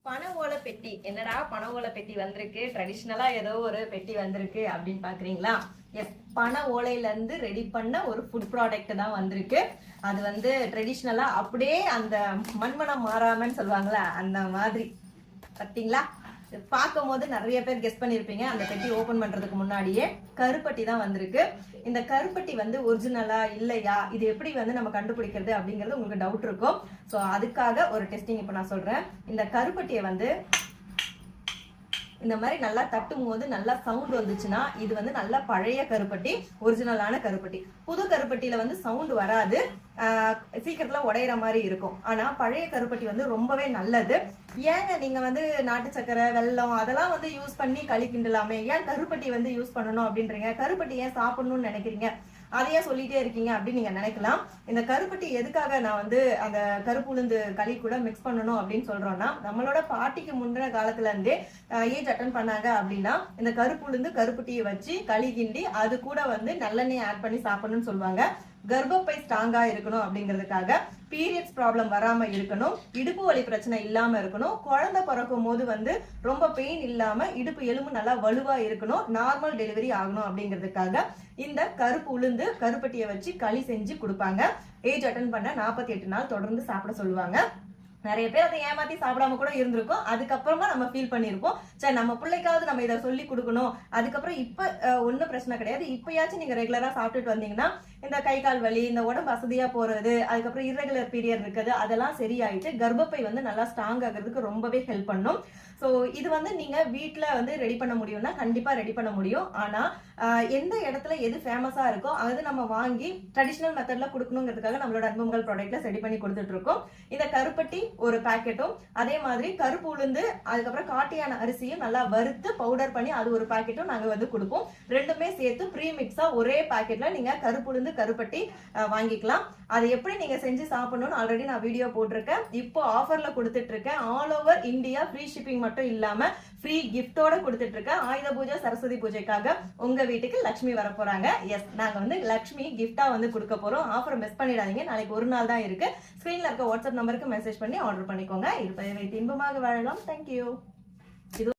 பனை ஓலை பெட்டி. என்னடா பனை ஓலை பெட்டி வந்திருக்கு, ட்ரெடிஷ்னலா ஏதோ ஒரு பெட்டி வந்திருக்கு அப்படின்னு பாக்குறீங்களா? எஸ், பனை ஓலையில இருந்து ரெடி பண்ண ஒரு ஃபுட் ப்ராடக்ட் தான் வந்திருக்கு. அது ட்ரெடிஷ்னலா அப்படியே அந்த மண்மனம் மாறாமன்னு சொல்லுவாங்களா, அந்த மாதிரி. பார்த்தீங்களா? பார்க்கும் போது நிறைய பேர் கெஸ் பண்ணிருப்பீங்க. அந்த பெட்டி ஓபன் பண்றதுக்கு முன்னாடியே கருப்பட்டி தான் வந்திருக்கு. இந்த கருப்பட்டி ஒரிஜினலா இல்லையா, இது எப்படி நம்ம கண்டுபிடிக்கிறது அப்படிங்கிறது உங்களுக்கு டவுட் இருக்கும். ஸோ அதுக்காக ஒரு டெஸ்டிங் இப்போ நான் சொல்றேன். இந்த கருப்பட்டியை இந்த மாதிரி நல்லா தட்டும் போது நல்லா சவுண்ட் வந்துச்சுன்னா இது நல்ல பழைய கருப்பட்டி, ஒரிஜினலான கருப்பட்டி. புது கருப்பட்டியில சவுண்ட் வராது, சீக்கிரத்துல உடையிற மாதிரி இருக்கும். ஆனா பழைய கருப்பட்டி ரொம்பவே நல்லது. ஏங்க நீங்க நாட்டு சக்கரை, வெல்லம் அதெல்லாம் யூஸ் பண்ணி களி கிண்டலாமே, ஏன் கருப்பட்டி யூஸ் பண்ணணும் அப்படின்றீங்க? கருப்பட்டி ஏன் சாப்பிடணும்னு நினைக்கிறீங்க? அதையே சொல்லிட்டே இருக்கீங்க அப்படின்னு நீங்க நினைக்கலாம். இந்த கருப்பட்டி எதுக்காக நான் அந்த கருப்பு உளுந்து களி கூட மிக்ஸ் பண்ணணும் அப்படின்னு சொல்றோம்னா, நம்மளோட பாட்டிக்கு முந்தின காலத்துல இருந்தே ஏஜ் அட்டன் பண்ணாங்க அப்படின்னா இந்த கருப்பு உளுந்து கருப்பட்டியை வச்சு களி கிண்டி அது கூட நல்லெண்ணெய் ஆட் பண்ணி சாப்பிடணும்னு சொல்லுவாங்க. கர்ப்பப்பை ஸ்ட்ராங்கா இருக்கணும் அப்படிங்கிறதுக்காக, பீரியட்ஸ் ப்ராப்ளம் வராம இருக்கணும், இடுப்பு வலி பிரச்சனை இல்லாம இருக்கணும், குழந்தை பிறக்கும் போது ரொம்ப பெயின் இல்லாம இடுப்பு எலும்பு நல்லா வலுவா இருக்கணும், நார்மல் டெலிவரி ஆகணும் அப்படிங்கிறதுக்காக இந்த கருப்பு உளுந்து கருப்பட்டியை வச்சு களி செஞ்சு கொடுப்பாங்க. ஏஜ் அட்டன் பண்ண 48 நாள் தொடர்ந்து சாப்பிட சொல்லுவாங்க. நிறைய பேர் அதை ஏமாத்தி சாப்பிடாம கூட இருந்திருக்கும். அதுக்கப்புறமா நம்ம ஃபீல் பண்ணிருப்போம், சரி நம்ம பிள்ளைக்காவது நம்ம இதை சொல்லி கொடுக்கணும். அதுக்கப்புறம் இப்ப ஒன்னும் பிரச்சனை கிடையாது. இப்பயாச்சும் நீங்க ரெகுலரா சாப்பிட்டுட்டு வந்தீங்கன்னா இந்த கை கால் வலி, இந்த உடம்பு வசதியா போறது, அதுக்கப்புறம் இர்ரெகுலர் பீரியட் இருக்குது, அதெல்லாம் சரியாயிட்டு கர்ப்பப்பை நல்லா ஸ்ட்ராங் ஆகிறதுக்கு ரொம்பவே ஹெல்ப் பண்ணும். ஸோ இது நீங்க வீட்டுல ரெடி பண்ண முடியும்னா கண்டிப்பா ரெடி பண்ண முடியும். ஆனா எந்த இடத்துல எது ஃபேமஸா இருக்கோ அது நம்ம வாங்கி ட்ரெடிஷனல் மெத்தட்ல கொடுக்கணுங்கிறதுக்காக நம்மளோட அன்புமகள் ப்ராடக்ட்ல ரெடி பண்ணி கொடுத்துட்டு இருக்கோம். இந்த கருப்பட்டி ஒரு பாக்கெட்டும், அதே மாதிரி கருப்பு உளுந்து, அதுக்கப்புறம் காட்டியான அரிசியும் நல்லா வறுத்து பவுடர் பண்ணி அது ஒரு பாக்கெட்டும் நாங்க கொடுப்போம். ரெண்டுமே சேர்த்து ப்ரீ மிக்ஸா ஒரே பாக்கெட்ல நீங்க கருப்பு உளுந்து கருப்பட்டி வாங்கிக்கலாம். அது எப்படி நீங்க செஞ்சு சாப்பிடணும்னு ஆல்ரெடி நான் வீடியோ போட்டிருக்கேன். இப்போ ஆஃபர்ல கொடுத்துட்டு இருக்கேன். All over India free shipping மட்டும் இல்லாம ஃப்ரீ கிஃப்டோட கொடுத்துட்டு இருக்கேன். ஆயுத பூஜை, சரஸ்வதி பூஜைக்காக உங்க வீட்டுக்கு லட்சுமி வர போறாங்க. எஸ், நாங்க லட்சுமி கிஃப்டா கொடுக்க போறோம். ஆஃபர் மிஸ் பண்ணிடாதீங்க. நாளைக்கு ஒரு நாள் தான் இருக்கு. ஸ்கிரீன்ல இருக்க வாட்ஸ்அப் நம்பருக்கு மெசேஜ் பண்ணி ஆர்டர் பண்ணிக்கோங்க. இருப்பதை வைத்து இன்பமாக வாழலாம். தேங்க்யூ.